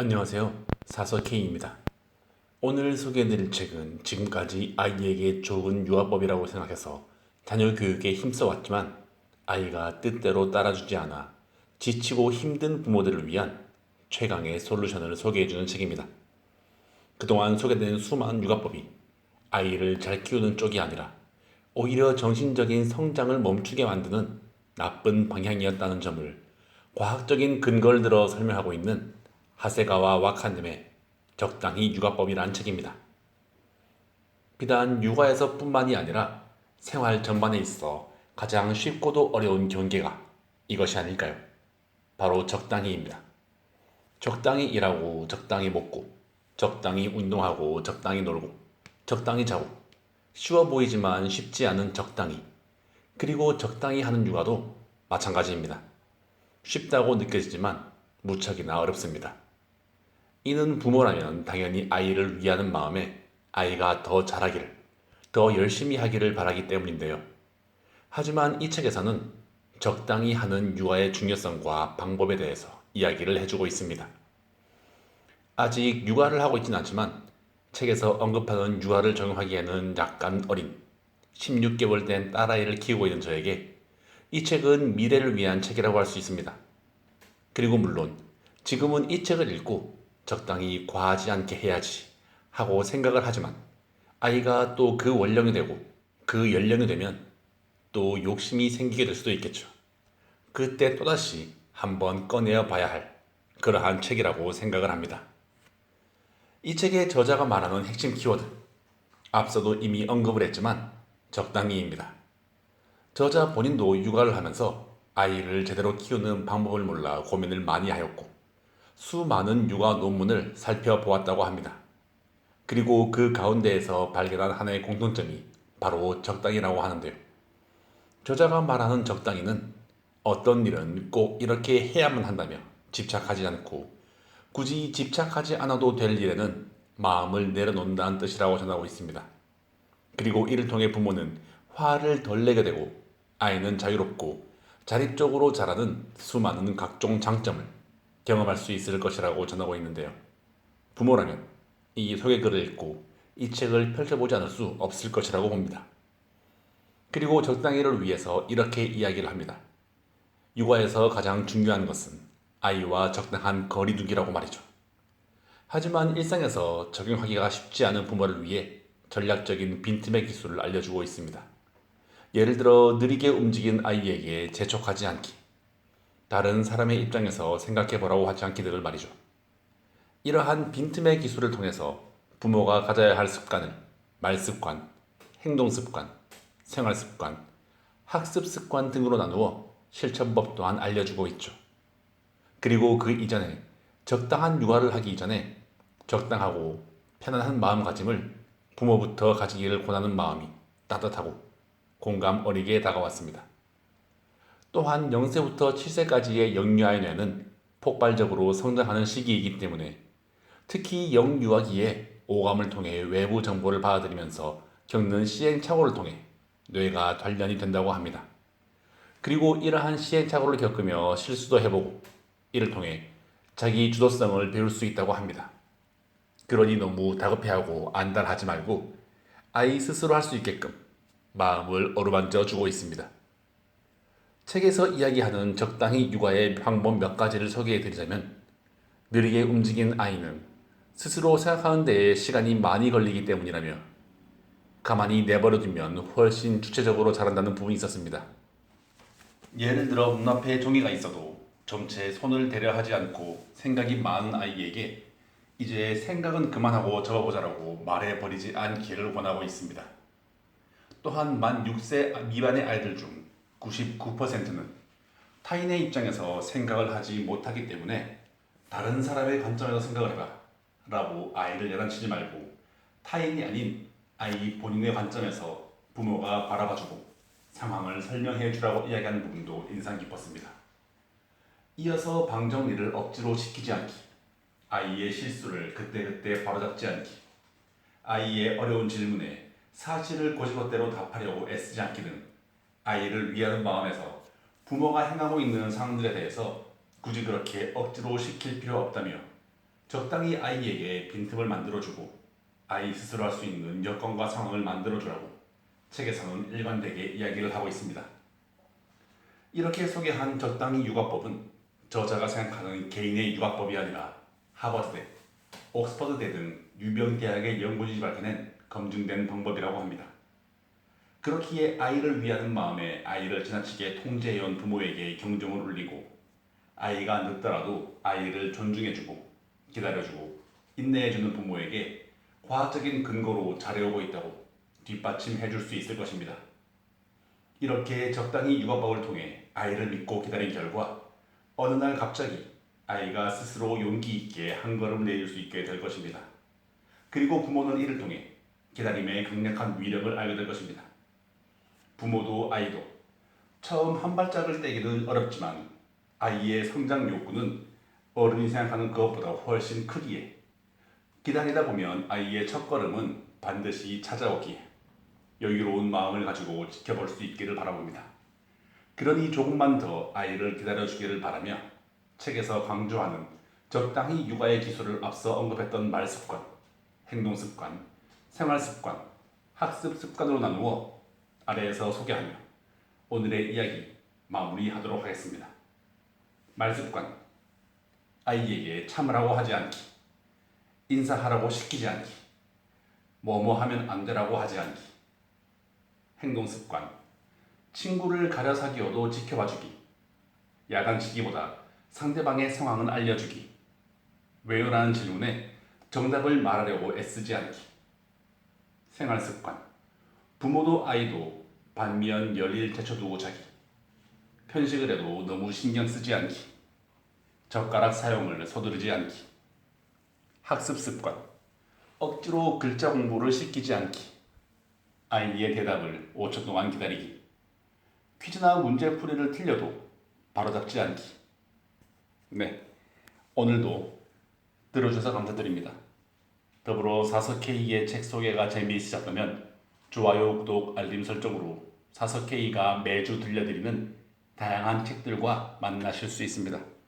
안녕하세요. 사서 K입니다. 오늘 소개해드릴 책은 지금까지 아이에게 좋은 유아법이라고 생각해서 자녀 교육에 힘써왔지만 아이가 뜻대로 따라주지 않아 지치고 힘든 부모들을 위한 최강의 솔루션을 소개해주는 책입니다. 그동안 소개된 수많은 육아법이 아이를 잘 키우는 쪽이 아니라 오히려 정신적인 성장을 멈추게 만드는 나쁜 방향이었다는 점을 과학적인 근거를 들어 설명하고 있는 하세가와 와카님의 적당히 육아법이라는 책입니다. 비단 육아에서 뿐만이 아니라 생활 전반에 있어 가장 쉽고도 어려운 경계가 이것이 아닐까요? 바로 적당히입니다. 적당히 일하고 적당히 먹고 적당히 운동하고 적당히 놀고 적당히 자고 쉬워 보이지만 쉽지 않은 적당히 그리고 적당히 하는 육아도 마찬가지입니다. 쉽다고 느껴지지만 무척이나 어렵습니다. 이는 부모라면 당연히 아이를 위하는 마음에 아이가 더 잘하기를, 더 열심히 하기를 바라기 때문인데요. 하지만 이 책에서는 적당히 하는 육아의 중요성과 방법에 대해서 이야기를 해주고 있습니다. 아직 육아를 하고 있진 않지만 책에서 언급하는 육아를 적용하기에는 약간 어린 16개월 된 딸아이를 키우고 있는 저에게 이 책은 미래를 위한 책이라고 할 수 있습니다. 그리고 물론 지금은 이 책을 읽고 적당히 과하지 않게 해야지 하고 생각을 하지만 아이가 또 그 원령이 되고 그 연령이 되면 또 욕심이 생기게 될 수도 있겠죠. 그때 또다시 한번 꺼내어 봐야 할 그러한 책이라고 생각을 합니다. 이 책의 저자가 말하는 핵심 키워드, 앞서도 이미 언급을 했지만 적당히입니다. 저자 본인도 육아를 하면서 아이를 제대로 키우는 방법을 몰라 고민을 많이 하였고 수많은 육아 논문을 살펴보았다고 합니다. 그리고 그 가운데에서 발견한 하나의 공통점이 바로 적당이라고 하는데요. 저자가 말하는 적당히는 어떤 일은 꼭 이렇게 해야만 한다며 집착하지 않고 굳이 집착하지 않아도 될 일에는 마음을 내려놓는다는 뜻이라고 전하고 있습니다. 그리고 이를 통해 부모는 화를 덜 내게 되고 아이는 자유롭고 자립적으로 자라는 수많은 각종 장점을 경험할 수 있을 것이라고 전하고 있는데요. 부모라면 이 소개글을 읽고 이 책을 펼쳐보지 않을 수 없을 것이라고 봅니다. 그리고 적당히를 위해서 이렇게 이야기를 합니다. 육아에서 가장 중요한 것은 아이와 적당한 거리두기라고 말이죠. 하지만 일상에서 적용하기가 쉽지 않은 부모를 위해 전략적인 빈틈의 기술을 알려주고 있습니다. 예를 들어 느리게 움직인 아이에게 재촉하지 않기, 다른 사람의 입장에서 생각해보라고 하지 않기 등을 말이죠. 이러한 빈틈의 기술을 통해서 부모가 가져야 할 습관을 말습관, 행동습관, 생활습관, 학습습관 등으로 나누어 실천법 또한 알려주고 있죠. 그리고 그 이전에 적당한 육아를 하기 이전에 적당하고 편안한 마음가짐을 부모부터 가지기를 권하는 마음이 따뜻하고 공감 어리게 다가왔습니다. 또한 0세부터 7세까지의 영유아의 뇌는 폭발적으로 성장하는 시기이기 때문에 특히 영유아기에 오감을 통해 외부 정보를 받아들이면서 겪는 시행착오를 통해 뇌가 단련이 된다고 합니다. 그리고 이러한 시행착오를 겪으며 실수도 해보고 이를 통해 자기 주도성을 배울 수 있다고 합니다. 그러니 너무 다급해하고 안달하지 말고 아이 스스로 할 수 있게끔 마음을 어루만져 주고 있습니다. 책에서 이야기하는 적당히 육아의 방법 몇 가지를 소개해 드리자면 느리게 움직이는 아이는 스스로 생각하는 데에 시간이 많이 걸리기 때문이라며 가만히 내버려두면 훨씬 주체적으로 자란다는 부분이 있었습니다. 예를 들어 눈앞에 종이가 있어도 점체에 손을 대려 하지 않고 생각이 많은 아이에게 이제 생각은 그만하고 적어보자라고 말해버리지 않기를 원하고 있습니다. 또한 만 6세 미만의 아이들 중 99%는 타인의 입장에서 생각을 하지 못하기 때문에 다른 사람의 관점에서 생각을 해봐 라고 아이를 야단치지 말고 타인이 아닌 아이 본인의 관점에서 부모가 바라봐주고 상황을 설명해 주라고 이야기하는 부분도 인상 깊었습니다. 이어서 방 정리를 억지로 시키지 않기, 아이의 실수를 그때그때 바로잡지 않기, 아이의 어려운 질문에 사실을 곧이곧대로 답하려고 애쓰지 않기 등 아이를 위하는 마음에서 부모가 행하고 있는 상황들에 대해서 굳이 그렇게 억지로 시킬 필요 없다며 적당히 아이에게 빈틈을 만들어주고 아이 스스로 할 수 있는 여건과 상황을 만들어주라고 책에서는 일관되게 이야기를 하고 있습니다. 이렇게 소개한 적당히 육아법은 저자가 생각하는 개인의 육아법이 아니라 하버드대, 옥스퍼드대 등 유명 대학의 연구진이 밝혀낸 검증된 방법이라고 합니다. 그렇기에 아이를 위하는 마음에 아이를 지나치게 통제해온 부모에게 경종을 울리고 아이가 늦더라도 아이를 존중해주고 기다려주고 인내해주는 부모에게 과학적인 근거로 잘해오고 있다고 뒷받침해줄 수 있을 것입니다. 이렇게 적당히 육아법을 통해 아이를 믿고 기다린 결과 어느 날 갑자기 아이가 스스로 용기 있게 한 걸음 내릴 수 있게 될 것입니다. 그리고 부모는 이를 통해 기다림의 강력한 위력을 알게 될 것입니다. 부모도 아이도 처음 한 발짝을 떼기는 어렵지만 아이의 성장 욕구는 어른이 생각하는 것보다 훨씬 크기에 기다리다 보면 아이의 첫걸음은 반드시 찾아오기에 여유로운 마음을 가지고 지켜볼 수 있기를 바라봅니다. 그러니 조금만 더 아이를 기다려주기를 바라며 책에서 강조하는 적당히 육아의 기술을 앞서 언급했던 말습관, 행동습관, 생활습관, 학습습관으로 나누어 아래에서 소개하며 오늘의 이야기 마무리하도록 하겠습니다. 말습관, 아이에게 참으라고 하지 않기, 인사하라고 시키지 않기, 뭐뭐 하면 안 되라고 하지 않기. 행동습관, 친구를 가려 사귀어도 지켜봐주기, 야단치기보다 상대방의 상황을 알려주기, 왜요라는 질문에 정답을 말하려고 애쓰지 않기. 생활습관, 부모도 아이도 반면 열일 제쳐두고 자기, 편식을 해도 너무 신경 쓰지 않기, 젓가락 사용을 서두르지 않기. 학습습관, 억지로 글자 공부를 시키지 않기, 아이의 대답을 5초 동안 기다리기, 퀴즈나 문제풀이를 틀려도 바로잡지 않기. 네, 오늘도 들어주셔서 감사드립니다. 더불어 사석K의 책 소개가 재미있으셨다면 좋아요, 구독, 알림 설정으로 사석K가 매주 들려드리는 다양한 책들과 만나실 수 있습니다.